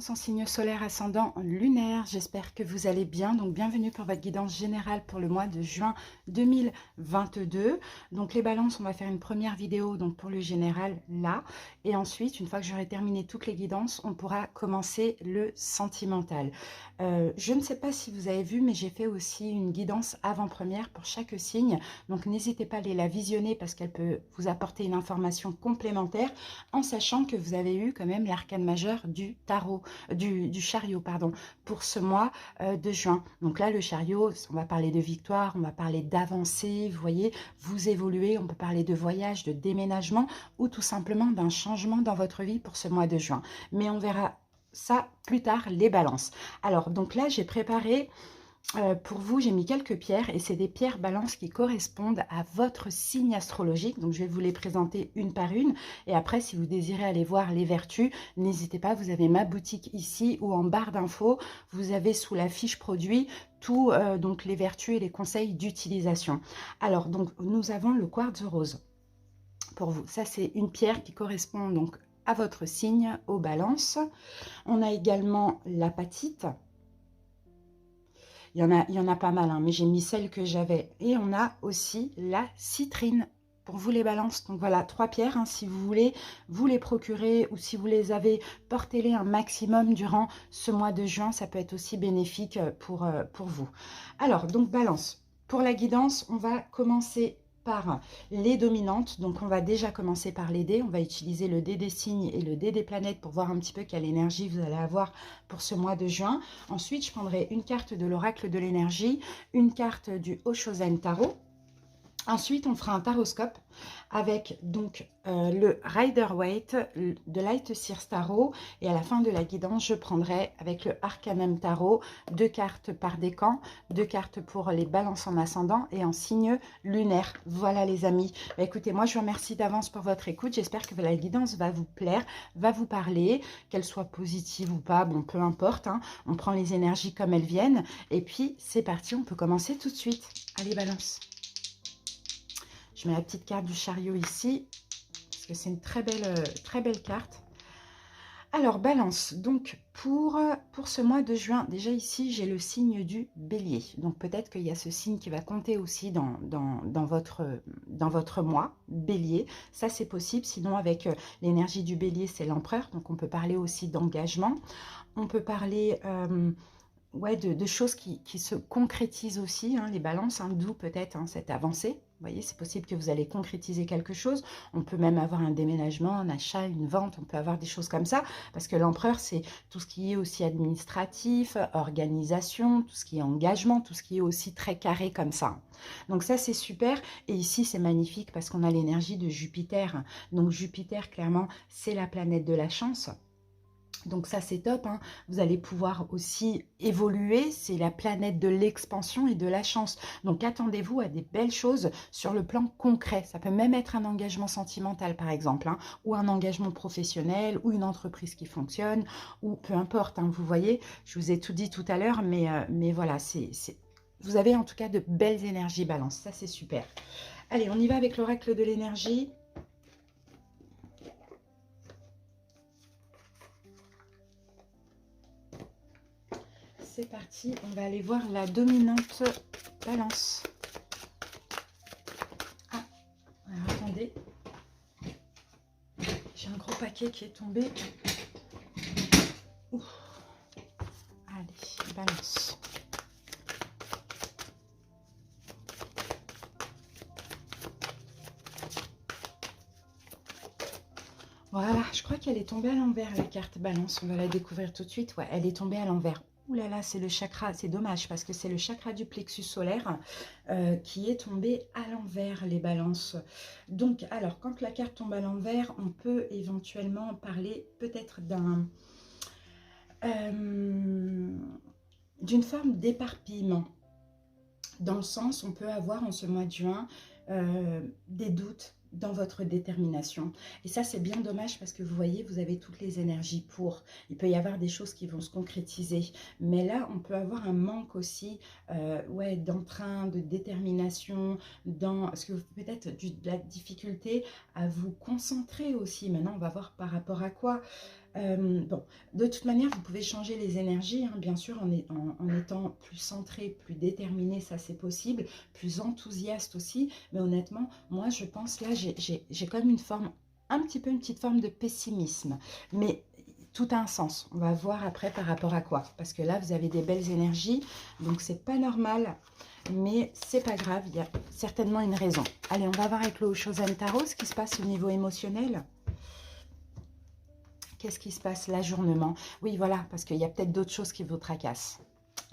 Balance en signe solaire ascendant lunaire, j'espère que vous allez bien. Donc bienvenue pour votre guidance générale pour le mois de juin 2022. Donc les balances, on va faire une première vidéo donc pour le général là. Et ensuite, une fois que j'aurai terminé toutes les guidances, on pourra commencer le sentimental. Je ne sais pas si vous avez vu, mais j'ai fait aussi une guidance avant-première pour chaque signe. Donc n'hésitez pas à aller la visionner parce qu'elle peut vous apporter une information complémentaire en sachant que vous avez eu quand même l'arcane majeur du tarot, du chariot, pardon, pour ce mois de juin. Donc là, le chariot, on va parler de victoire, on va parler d'avancée, vous voyez, vous évoluez, on peut parler de voyage, de déménagement ou tout simplement d'un changement dans votre vie pour ce mois de juin. Mais on verra ça plus tard, les balances. Alors, donc là, j'ai préparé pour vous, j'ai mis quelques pierres et c'est des pierres balances qui correspondent à votre signe astrologique. Donc, je vais vous les présenter une par une. Et après, si vous désirez aller voir les vertus, n'hésitez pas, vous avez ma boutique ici ou en barre d'infos. Vous avez sous la fiche produit tout donc les vertus et les conseils d'utilisation. Alors, donc, nous avons le quartz rose pour vous. Ça, c'est une pierre qui correspond donc à votre signe, aux balances. On a également l'apatite. Il y en a pas mal, hein, mais j'ai mis celle que j'avais. Et on a aussi la citrine pour vous les balances. Donc voilà, 3 pierres, hein, si vous voulez vous les procurer ou si vous les avez, portez-les un maximum durant ce mois de juin. Ça peut être aussi bénéfique pour vous. Alors, donc balance. Pour la guidance, on va commencer par les dominantes. Donc, on va déjà commencer par les dés. On va utiliser le dé des signes et le dé des planètes pour voir un petit peu quelle énergie vous allez avoir pour ce mois de juin. Ensuite, je prendrai une carte de l'oracle de l'énergie, une carte du Oshozen Tarot. Ensuite, on fera un taroscope avec donc le Rider-Waite de Light Seers Tarot. Et à la fin de la guidance, je prendrai avec le Arcanum Tarot 2 cartes par décan, 2 cartes pour les balances en ascendant et en signe lunaire. Voilà les amis. Bah, écoutez, moi je vous remercie d'avance pour votre écoute. J'espère que la guidance va vous plaire, va vous parler, qu'elle soit positive ou pas, bon peu importe. Hein. On prend les énergies comme elles viennent. Et puis c'est parti, on peut commencer tout de suite. Allez, balance. Je mets la petite carte du chariot ici, parce que c'est une très belle carte. Alors, balance, donc pour ce mois de juin, déjà ici, j'ai le signe du bélier. Donc, peut-être qu'il y a ce signe qui va compter aussi dans votre mois, bélier. Ça, c'est possible. Sinon, avec l'énergie du bélier, c'est l'empereur. Donc, on peut parler aussi d'engagement. On peut parler... ouais, de choses qui se concrétisent aussi, hein, les balances, hein, d'où peut-être hein, cette avancée. Vous voyez, c'est possible que vous allez concrétiser quelque chose. On peut même avoir un déménagement, un achat, une vente, on peut avoir des choses comme ça, parce que l'empereur, c'est tout ce qui est aussi administratif, organisation, tout ce qui est engagement, tout ce qui est aussi très carré comme ça. Donc ça, c'est super. Et ici, c'est magnifique parce qu'on a l'énergie de Jupiter. Donc Jupiter, clairement, c'est la planète de la chance. Donc ça, c'est top, hein. Vous allez pouvoir aussi évoluer. C'est la planète de l'expansion et de la chance. Donc, attendez-vous à des belles choses sur le plan concret. Ça peut même être un engagement sentimental, par exemple, hein, ou un engagement professionnel, ou une entreprise qui fonctionne, ou peu importe. Hein, vous voyez, je vous ai tout dit tout à l'heure, mais voilà, vous avez en tout cas de belles énergies balance. Ça, c'est super. Allez, on y va avec l'oracle de l'énergie. C'est parti, on va aller voir la dominante balance. Ah, alors attendez. J'ai un gros paquet qui est tombé. Ouh. Allez, balance. Voilà, je crois qu'elle est tombée à l'envers, la carte balance. On va la découvrir tout de suite. Ouais, elle est tombée à l'envers. Ouh là là, c'est le chakra, c'est dommage parce que c'est le chakra du plexus solaire qui est tombé à l'envers, les balances. Donc, alors, quand la carte tombe à l'envers, on peut éventuellement parler peut-être d'une forme d'éparpillement. Dans le sens, on peut avoir en ce mois de juin des doutes dans votre détermination. Et ça, c'est bien dommage parce que vous voyez, vous avez toutes les énergies pour. Il peut y avoir des choses qui vont se concrétiser. Mais là, on peut avoir un manque aussi ouais, d'entrain, de détermination, parce que peut-être de la difficulté à vous concentrer aussi. Maintenant, on va voir par rapport à quoi. Bon, de toute manière, vous pouvez changer les énergies, hein, bien sûr, en étant plus centré, plus déterminé, ça c'est possible, plus enthousiaste aussi. Mais honnêtement, moi je pense là, j'ai quand même une forme, un petit peu une petite forme de pessimisme. Mais tout a un sens. On va voir après par rapport à quoi. Parce que là, vous avez des belles énergies, donc c'est pas normal. Mais c'est pas grave, il y a certainement une raison. Allez, on va voir avec le Shosan Tarot ce qui se passe au niveau émotionnel. Qu'est-ce qui se passe? L'ajournement. Oui, voilà, parce qu'il y a peut-être d'autres choses qui vous tracassent.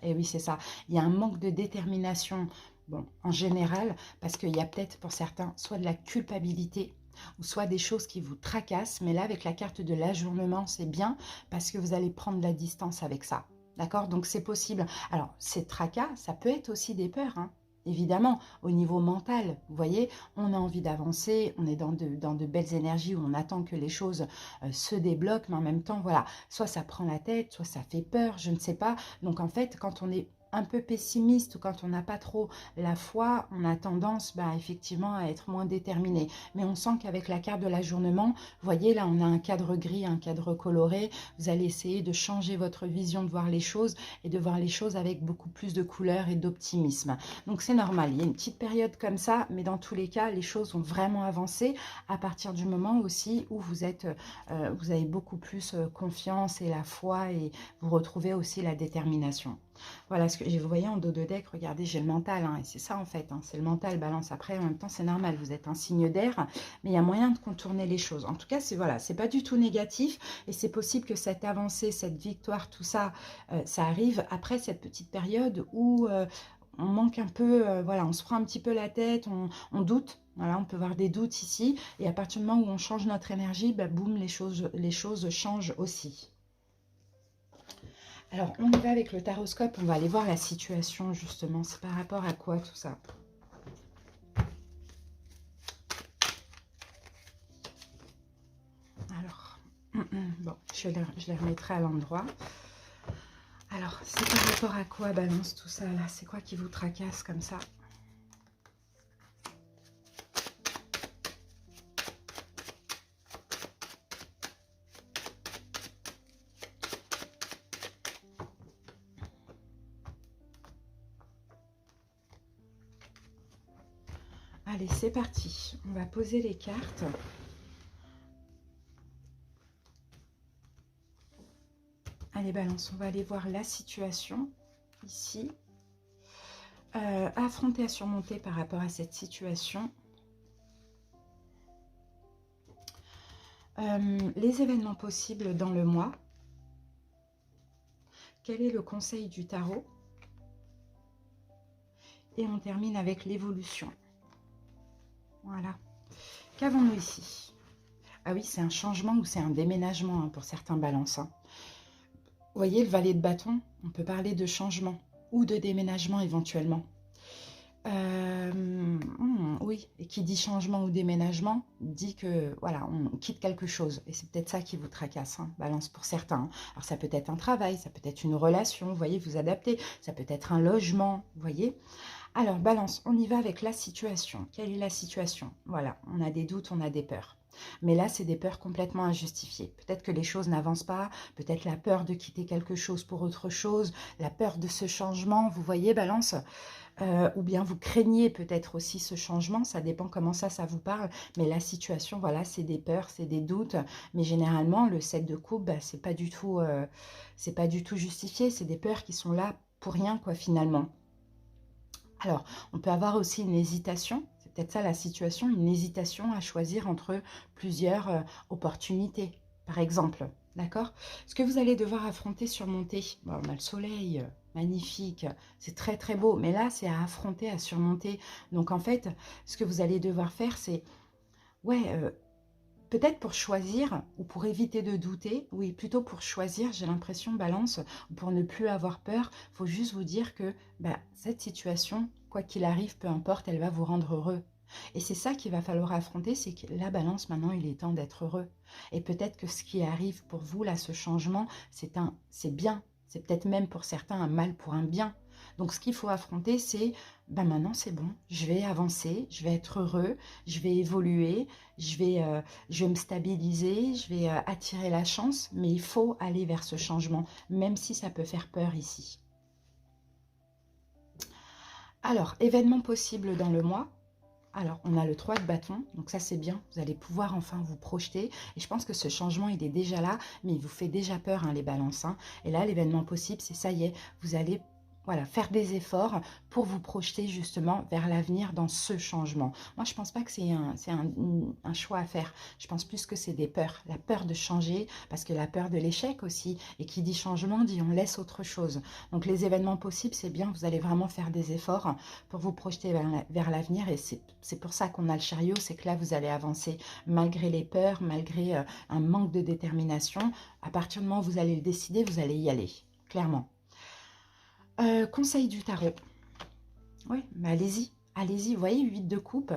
Et oui, c'est ça. Il y a un manque de détermination, bon, en général, parce qu'il y a peut-être pour certains soit de la culpabilité, ou soit des choses qui vous tracassent. Mais là, avec la carte de l'ajournement, c'est bien, parce que vous allez prendre la distance avec ça. D'accord? Donc, c'est possible. Alors, ces tracas, ça peut être aussi des peurs, hein. Évidemment, au niveau mental, vous voyez, on a envie d'avancer, on est dans de belles énergies où on attend que les choses se débloquent, mais en même temps, voilà, soit ça prend la tête, soit ça fait peur, je ne sais pas. Donc en fait, quand on est un peu pessimiste ou quand on n'a pas trop la foi, on a tendance effectivement à être moins déterminé. Mais on sent qu'avec la carte de l'ajournement, vous voyez là, on a un cadre gris, un cadre coloré. Vous allez essayer de changer votre vision de voir les choses et de voir les choses avec beaucoup plus de couleur et d'optimisme. Donc c'est normal, il y a une petite période comme ça, mais dans tous les cas, les choses ont vraiment avancé à partir du moment aussi où vous avez beaucoup plus confiance et la foi et vous retrouvez aussi la détermination. Voilà ce que vous voyez en dos de deck, regardez, j'ai le mental, hein, et c'est ça en fait, hein, c'est le mental, balance. Après, en même temps, c'est normal, vous êtes un signe d'air, mais il y a moyen de contourner les choses. En tout cas, c'est voilà, c'est pas du tout négatif, et c'est possible que cette avancée, cette victoire, tout ça, ça arrive après cette petite période où on manque un peu, voilà, on se prend un petit peu la tête, on doute. Voilà, on peut voir des doutes ici, et à partir du moment où on change notre énergie, boum, les choses changent aussi. Alors, on y va avec le taroscope, on va aller voir la situation, justement. C'est par rapport à quoi, tout ça? Alors, bon, je les remettrai à l'endroit. Alors, c'est par rapport à quoi, balance, tout ça, là? C'est quoi qui vous tracasse comme ça? Allez, c'est parti. On va poser les cartes. Allez, balance, on va aller voir la situation ici. Affronter, à surmonter par rapport à cette situation. Les événements possibles dans le mois. Quel est le conseil du tarot? Et on termine avec l'évolution. Voilà. Qu'avons-nous ici? Ah oui, c'est un changement ou c'est un déménagement, hein, pour certains balances. Hein. Vous voyez, le valet de bâton, on peut parler de changement ou de déménagement éventuellement. Oui, et qui dit changement ou déménagement, dit que voilà, on quitte quelque chose. Et c'est peut-être ça qui vous tracasse, hein, balance pour certains. Alors ça peut être un travail, ça peut être une relation, vous voyez, vous adaptez. Ça peut être un logement, vous voyez. Alors, balance, on y va avec la situation. Quelle est la situation? Voilà, on a des doutes, on a des peurs. Mais là, c'est des peurs complètement injustifiées. Peut-être que les choses n'avancent pas, peut-être la peur de quitter quelque chose pour autre chose, la peur de ce changement, vous voyez, balance, ou bien vous craignez peut-être aussi ce changement, ça dépend comment ça vous parle, mais la situation, voilà, c'est des peurs, c'est des doutes, mais généralement, le 7 de coupe, c'est pas du tout justifié, c'est des peurs qui sont là pour rien, quoi, finalement. Alors, on peut avoir aussi une hésitation, c'est peut-être ça la situation, une hésitation à choisir entre plusieurs opportunités, par exemple. D'accord? Ce que vous allez devoir affronter, surmonter, bon, on a le soleil, magnifique, c'est très très beau, mais là c'est à affronter, à surmonter. Donc en fait, ce que vous allez devoir faire, c'est, ouais, peut-être pour choisir ou pour éviter de douter, oui, plutôt pour choisir, j'ai l'impression, balance, pour ne plus avoir peur, il faut juste vous dire que cette situation, quoi qu'il arrive, peu importe, elle va vous rendre heureux. Et c'est ça qu'il va falloir affronter, c'est que la balance, maintenant, il est temps d'être heureux. Et peut-être que ce qui arrive pour vous, là, ce changement, c'est bien. C'est peut-être même pour certains un mal pour un bien. Donc, ce qu'il faut affronter, c'est, ben maintenant, c'est bon, je vais avancer, je vais être heureux, je vais évoluer, je vais me stabiliser, je vais attirer la chance, mais il faut aller vers ce changement, même si ça peut faire peur ici. Alors, événement possible dans le mois. Alors, on a le 3 de bâton, donc ça c'est bien, vous allez pouvoir enfin vous projeter. Et je pense que ce changement, il est déjà là, mais il vous fait déjà peur, hein, les balances. Hein. Et là, l'événement possible, c'est ça y est, vous allez voilà, faire des efforts pour vous projeter justement vers l'avenir dans ce changement. Moi, je pense pas que c'est un choix à faire. Je pense plus que c'est des peurs. La peur de changer, parce que la peur de l'échec aussi. Et qui dit changement, dit on laisse autre chose. Donc, les événements possibles, c'est bien, vous allez vraiment faire des efforts pour vous projeter vers l'avenir. Et c'est pour ça qu'on a le chariot, c'est que là, vous allez avancer malgré les peurs, malgré un manque de détermination. À partir du moment où vous allez le décider, vous allez y aller, clairement. Conseil du tarot. Oui, mais allez-y, allez-y. Vous voyez, 8 de coupe.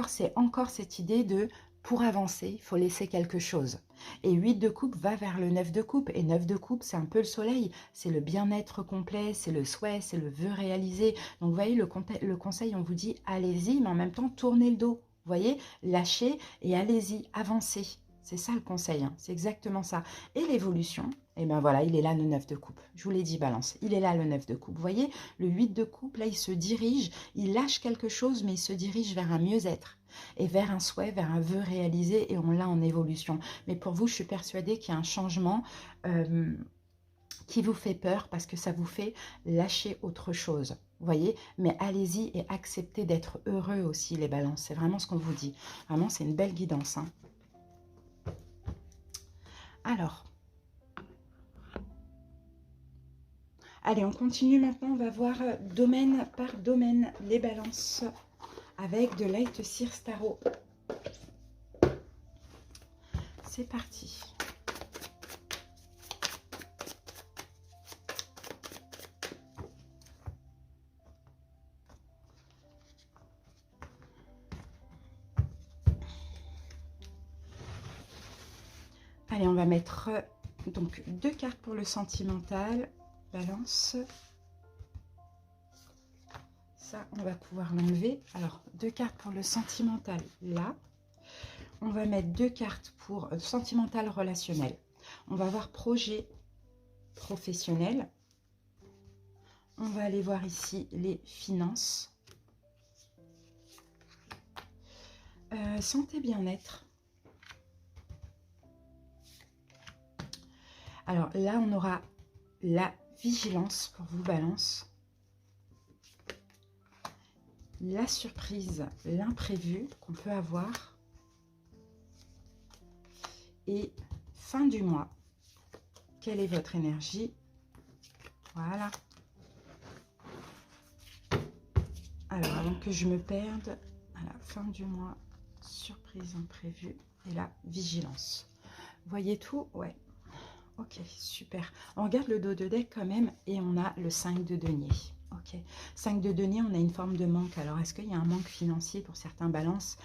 C'est encore cette idée de, pour avancer, il faut laisser quelque chose. Et 8 de coupe va vers le 9 de coupe. Et 9 de coupe, c'est un peu le soleil. C'est le bien-être complet, c'est le souhait, c'est le vœu réalisé. Donc, vous voyez, le conseil, on vous dit, allez-y, mais en même temps, tournez le dos. Vous voyez, lâchez et allez-y, avancez. C'est ça le conseil, hein. C'est exactement ça. Et l'évolution, et ben voilà, il est là le 9 de coupe. Je vous l'ai dit, balance. Il est là le 9 de coupe. Vous voyez, le 8 de coupe, là, il se dirige, il lâche quelque chose, mais il se dirige vers un mieux-être et vers un souhait, vers un vœu réalisé, et on l'a en évolution. Mais pour vous, je suis persuadée qu'il y a un changement qui vous fait peur parce que ça vous fait lâcher autre chose. Vous voyez, mais allez-y et acceptez d'être heureux aussi, les balances. C'est vraiment ce qu'on vous dit. Vraiment, c'est une belle guidance, hein. Alors, allez, on continue maintenant. On va voir domaine par domaine les balances avec de Light Seers Tarot. C'est parti. Allez, on va mettre donc 2 cartes pour le sentimental. Balance. Ça, on va pouvoir l'enlever. Alors, 2 cartes pour le sentimental, là. On va mettre 2 cartes pour sentimental relationnel. On va voir projet professionnel. On va aller voir ici les finances. Santé, bien-être. Alors là, on aura la vigilance pour vous, balance. La surprise, l'imprévu qu'on peut avoir. Et fin du mois, quelle est votre énergie? Voilà. Alors, avant que je me perde, à la fin du mois, surprise imprévue et la vigilance. Vous voyez tout? Ouais. Ok, super. On regarde le dos de deck quand même et on a le 5 de denier. Ok, 5 de denier, on a une forme de manque. Alors, est-ce qu'il y a un manque financier pour certains balances?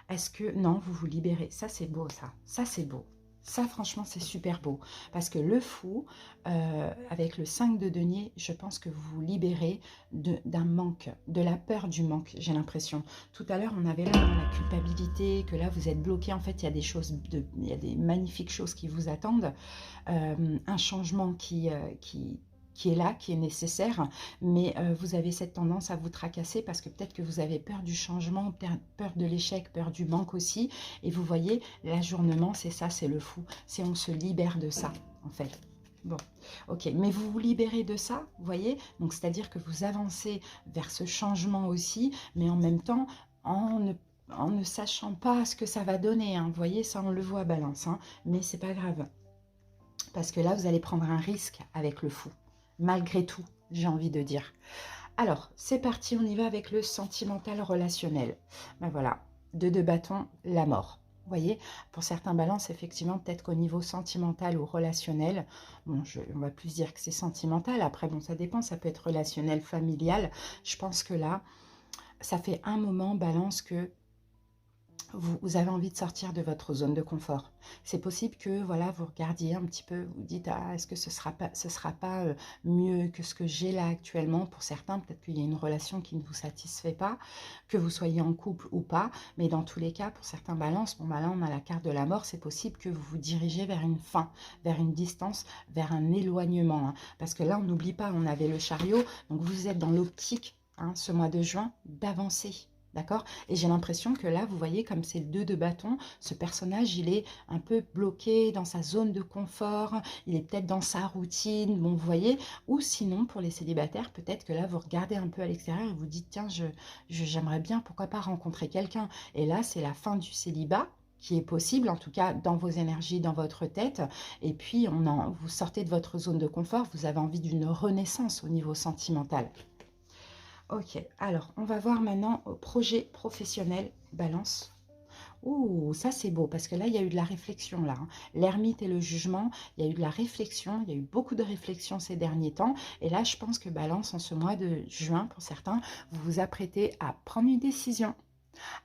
Est-ce que... Non, vous vous libérez. Ça, c'est beau, ça. Ça, c'est beau. Ça, franchement, c'est super beau. Parce que le fou, avec le 5 de denier, je pense que vous vous libérez d'un manque, de la peur du manque, j'ai l'impression. Tout à l'heure, on avait là la culpabilité, que là, vous êtes bloqué. En fait, il y a des choses, il y a des magnifiques choses qui vous attendent. Un changement qui est là, qui est nécessaire, mais vous avez cette tendance à vous tracasser parce que peut-être que vous avez peur du changement, peur de l'échec, peur du manque aussi, et vous voyez, l'ajournement, c'est ça, c'est le fou, c'est on se libère de ça, en fait. Bon, ok, mais vous vous libérez de ça, vous voyez, donc c'est-à-dire que vous avancez vers ce changement aussi, mais en même temps, en ne sachant pas ce que ça va donner, hein, vous voyez, ça on le voit, balance, hein, mais c'est pas grave, parce que là, vous allez prendre un risque avec le fou. Malgré tout, j'ai envie de dire. Alors, c'est parti, on y va avec le sentimental relationnel. Ben voilà, 2 de bâton, la mort. Vous voyez, pour certains balances, effectivement, peut-être qu'au niveau sentimental ou relationnel, bon, on va plus dire que c'est sentimental. Après, bon, ça dépend, ça peut être relationnel, familial. Je pense que là, ça fait un moment, balance, que vous avez envie de sortir de votre zone de confort. C'est possible que voilà, vous regardiez un petit peu, vous dites ah, est-ce que ce sera pas mieux que ce que j'ai là actuellement. Pour certains, peut-être qu'il y a une relation qui ne vous satisfait pas, que vous soyez en couple ou pas. Mais dans tous les cas, pour certains balances, bon bah là on a la carte de la mort, c'est possible que vous vous dirigez vers une fin, vers une distance, vers un éloignement. Hein. Parce que là, on n'oublie pas, on avait le chariot, donc vous êtes dans l'optique, hein, ce mois de juin, d'avancer. D'accord? Et j'ai l'impression que là, vous voyez, comme c'est le 2 de bâton, ce personnage, il est un peu bloqué dans sa zone de confort, il est peut-être dans sa routine, bon, vous voyez. Ou sinon, pour les célibataires, peut-être que là, vous regardez un peu à l'extérieur et vous dites, tiens, j'aimerais bien, pourquoi pas rencontrer quelqu'un. Et là, c'est la fin du célibat qui est possible, en tout cas dans vos énergies, dans votre tête. Et puis, vous sortez de votre zone de confort, vous avez envie d'une renaissance au niveau sentimental. Ok, alors on va voir maintenant au projet professionnel, balance. Ouh, ça c'est beau, parce que là, il y a eu de la réflexion, là. Hein. L'ermite et le jugement, il y a eu de la réflexion, il y a eu beaucoup de réflexion ces derniers temps. Et là, je pense que balance, en ce mois de juin, pour certains, vous vous apprêtez à prendre une décision,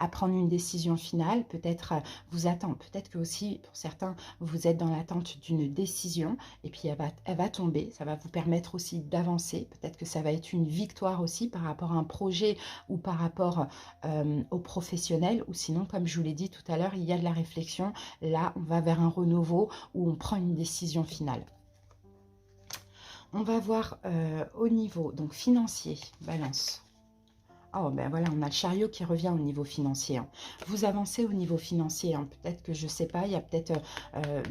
à prendre une décision finale, peut-être vous attend, peut-être que aussi pour certains vous êtes dans l'attente d'une décision et puis elle va tomber, ça va vous permettre aussi d'avancer, peut-être que ça va être une victoire aussi par rapport à un projet ou par rapport au professionnel, ou sinon comme je vous l'ai dit tout à l'heure, il y a de la réflexion, là on va vers un renouveau où on prend une décision finale. On va voir au niveau donc financier, balance. Oh, ben voilà, on a le chariot qui revient au niveau financier. Hein. Vous avancez au niveau financier. Hein. Peut-être que, je ne sais pas, il y a peut-être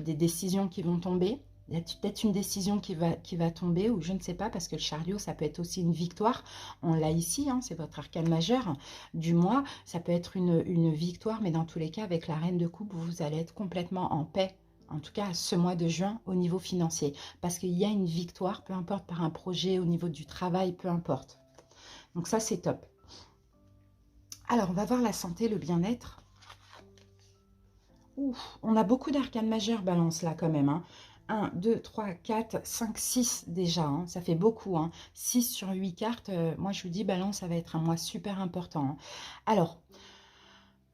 des décisions qui vont tomber. Il y a peut-être une décision qui va tomber, ou je ne sais pas, parce que le chariot, ça peut être aussi une victoire. On l'a ici, hein, c'est votre arcane majeur du mois. Ça peut être une victoire, mais dans tous les cas, avec la reine de coupe, vous allez être complètement en paix. En tout cas, ce mois de juin, au niveau financier. Parce qu'il y a une victoire, peu importe par un projet, au niveau du travail, peu importe. Donc ça, c'est top. Alors, on va voir la santé, le bien-être. On a beaucoup d'arcanes majeures, balance, là, quand même. Hein. 1, 2, 3, 4, 5, 6 déjà. Hein. Ça fait beaucoup. Hein. 6 sur 8 cartes. Moi, je vous dis, balance, ça va être un mois super important. Hein. Alors,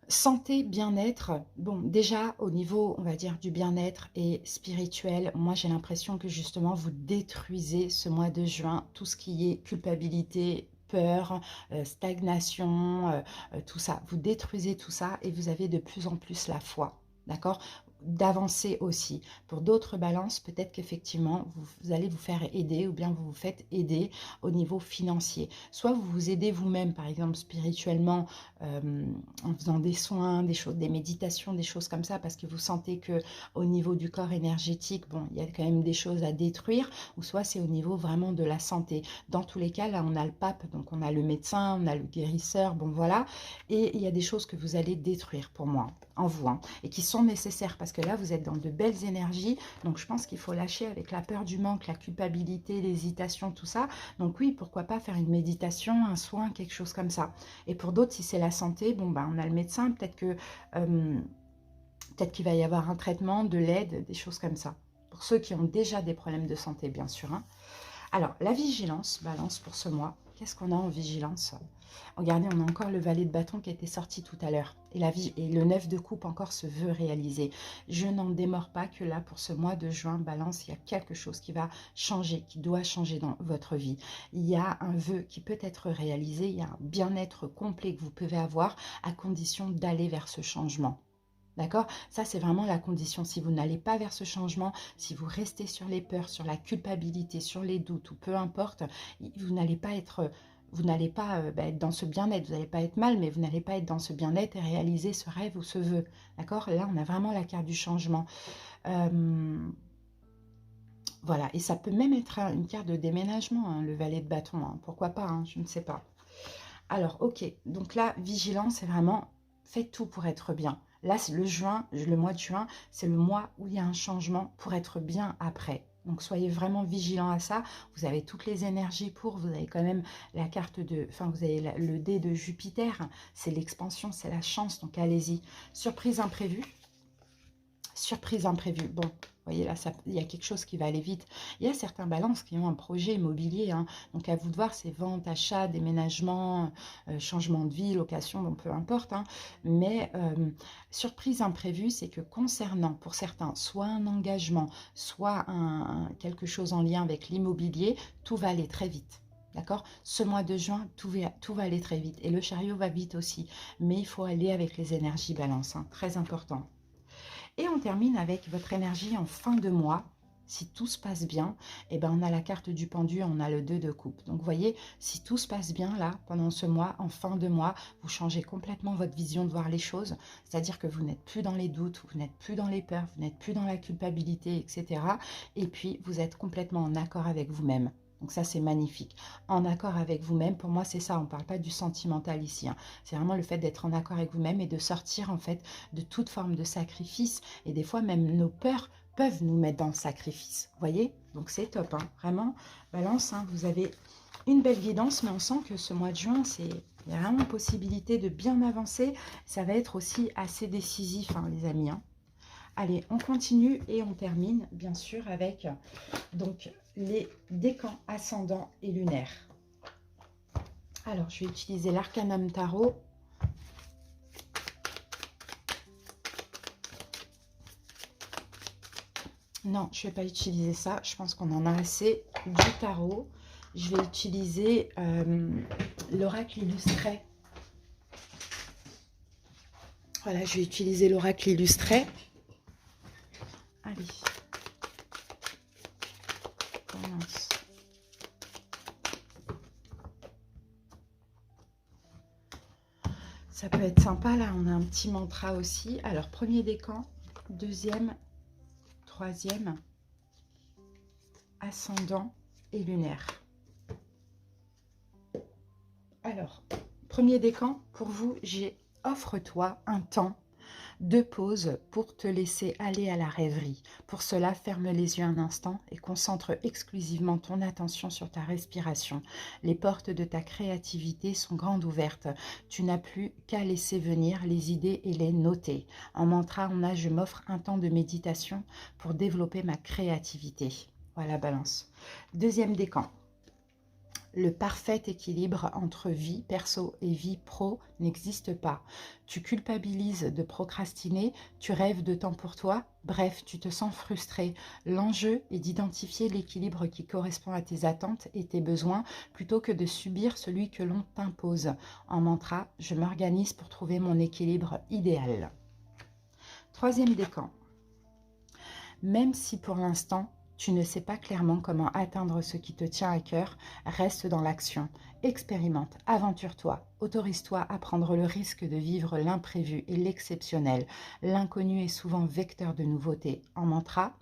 santé, bien-être. Bon, déjà, au niveau, on va dire, du bien-être et spirituel, moi, j'ai l'impression que, justement, vous détruisez ce mois de juin tout ce qui est culpabilité, peur, stagnation, tout ça. Vous détruisez tout ça et vous avez de plus en plus la foi, d'accord? D'avancer aussi. Pour d'autres balances, peut-être qu'effectivement, vous allez vous faire aider ou bien vous vous faites aider au niveau financier. Soit vous vous aidez vous-même, par exemple, spirituellement, en faisant des soins, des choses, des méditations, des choses comme ça, parce que vous sentez que au niveau du corps énergétique, bon, il y a quand même des choses à détruire, ou soit c'est au niveau vraiment de la santé. Dans tous les cas, là, on a le pape, donc on a le médecin, on a le guérisseur, bon voilà, et il y a des choses que vous allez détruire pour moi, en vous, hein, et qui sont nécessaires, parce que là, vous êtes dans de belles énergies, donc je pense qu'il faut lâcher avec la peur du manque, la culpabilité, l'hésitation, tout ça. Donc oui, pourquoi pas faire une méditation, un soin, quelque chose comme ça. Et pour d'autres, si c'est la santé, bon, ben, on a le médecin, peut-être que peut-être qu'il va y avoir un traitement, de l'aide, des choses comme ça. Pour ceux qui ont déjà des problèmes de santé, bien sûr. Hein. Alors, la vigilance, balance pour ce mois. Qu'est-ce qu'on a en vigilance? Regardez, on a encore le valet de bâton qui a été sorti tout à l'heure. Et le 9 de coupe encore se veut réaliser. Je n'en démords pas que là, pour ce mois de juin, balance, il y a quelque chose qui va changer, qui doit changer dans votre vie. Il y a un vœu qui peut être réalisé, il y a un bien-être complet que vous pouvez avoir à condition d'aller vers ce changement. D'accord? Ça, c'est vraiment la condition. Si vous n'allez pas vers ce changement, si vous restez sur les peurs, sur la culpabilité, sur les doutes, ou peu importe, vous n'allez pas être... Vous n'allez pas être dans ce bien-être, vous n'allez pas être mal, mais vous n'allez pas être dans ce bien-être et réaliser ce rêve ou ce vœu. D'accord? Là, on a vraiment la carte du changement. Voilà, et ça peut même être une carte de déménagement, hein, le valet de bâton. Hein. Pourquoi pas, hein, je ne sais pas. Alors, ok, donc là, vigilance, c'est vraiment, faites tout pour être bien. Là, c'est le mois de juin, c'est le mois où il y a un changement pour être bien après. Donc, soyez vraiment vigilants à ça. Vous avez toutes les énergies pour, vous avez quand même la carte de, enfin, vous avez le dé de Jupiter. C'est l'expansion, c'est la chance, donc allez-y. Surprise imprévue. Surprise imprévue. Bon, voyez là, il y a quelque chose qui va aller vite. Il y a certains balances qui ont un projet immobilier, hein, donc à vous de voir, c'est vente, achat, déménagement, changement de vie, location, bon peu importe. Hein, mais surprise imprévue, c'est que concernant pour certains soit un engagement, soit quelque chose en lien avec l'immobilier, tout va aller très vite. D'accord? Ce mois de juin, tout va aller très vite. Et le chariot va vite aussi. Mais il faut aller avec les énergies balance, hein, très important. Et on termine avec votre énergie en fin de mois. Si tout se passe bien, eh ben on a la carte du pendu, on a le 2 de coupe. Donc vous voyez, si tout se passe bien là, pendant ce mois, en fin de mois, vous changez complètement votre vision de voir les choses. C'est-à-dire que vous n'êtes plus dans les doutes, vous n'êtes plus dans les peurs, vous n'êtes plus dans la culpabilité, etc. Et puis, vous êtes complètement en accord avec vous-même. Donc ça, c'est magnifique. En accord avec vous-même, pour moi, c'est ça. On ne parle pas du sentimental ici. Hein. C'est vraiment le fait d'être en accord avec vous-même et de sortir, en fait, de toute forme de sacrifice. Et des fois, même nos peurs peuvent nous mettre dans le sacrifice. Vous voyez? Donc c'est top. Hein. Vraiment, balance, hein, vous avez une belle guidance, mais on sent que ce mois de juin, il y a vraiment possibilité de bien avancer. Ça va être aussi assez décisif, hein, les amis. Hein. Allez, on continue et on termine, bien sûr, avec donc les décans ascendants et lunaires. Alors, je vais utiliser l'Arcanum Tarot. Non, je ne vais pas utiliser ça. Je pense qu'on en a assez du tarot. Je vais utiliser l'oracle illustré. Voilà, je vais utiliser l'oracle illustré. Allez. Commence. Ça peut être sympa. Là, on a un petit mantra aussi. Alors, premier décan, deuxième, troisième, ascendant et lunaire. Alors, premier décan, pour vous, j'ai offre-toi un temps de pause pour te laisser aller à la rêverie. Pour cela, ferme les yeux un instant et concentre exclusivement ton attention sur ta respiration. Les portes de ta créativité sont grandes ouvertes. Tu n'as plus qu'à laisser venir les idées et les noter. En mantra, on a « Je m'offre un temps de méditation pour développer ma créativité ». Voilà, balance. Deuxième décan. Le parfait équilibre entre vie perso et vie pro n'existe pas. Tu culpabilises de procrastiner, tu rêves de temps pour toi, bref, tu te sens frustré. L'enjeu est d'identifier l'équilibre qui correspond à tes attentes et tes besoins plutôt que de subir celui que l'on t'impose. En mantra, je m'organise pour trouver mon équilibre idéal. Troisième décan. Même si pour l'instant, tu ne sais pas clairement comment atteindre ce qui te tient à cœur, reste dans l'action, expérimente, aventure-toi, autorise-toi à prendre le risque de vivre l'imprévu et l'exceptionnel. L'inconnu est souvent vecteur de nouveautés. En mantra,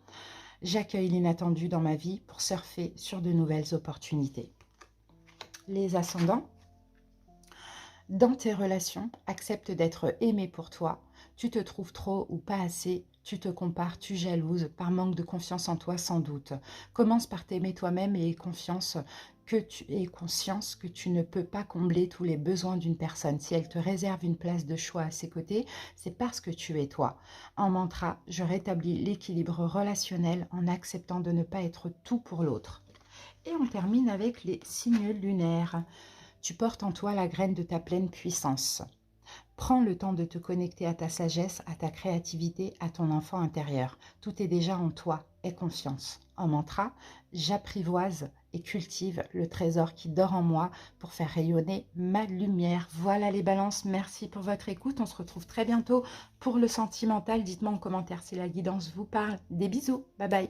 j'accueille l'inattendu dans ma vie pour surfer sur de nouvelles opportunités. Les ascendants, dans tes relations, accepte d'être aimé pour toi. Tu te trouves trop ou pas assez, tu te compares, tu jalouses, par manque de confiance en toi sans doute. Commence par t'aimer toi-même et aie conscience que tu ne peux pas combler tous les besoins d'une personne. Si elle te réserve une place de choix à ses côtés, c'est parce que tu es toi. En mantra, je rétablis l'équilibre relationnel en acceptant de ne pas être tout pour l'autre. Et on termine avec les signes lunaires. Tu portes en toi la graine de ta pleine puissance. Prends le temps de te connecter à ta sagesse, à ta créativité, à ton enfant intérieur. Tout est déjà en toi. Aie confiance. En mantra, j'apprivoise et cultive le trésor qui dort en moi pour faire rayonner ma lumière. Voilà les balances, merci pour votre écoute. On se retrouve très bientôt pour le sentimental. Dites-moi en commentaire si la guidance vous parle. Des bisous, bye bye.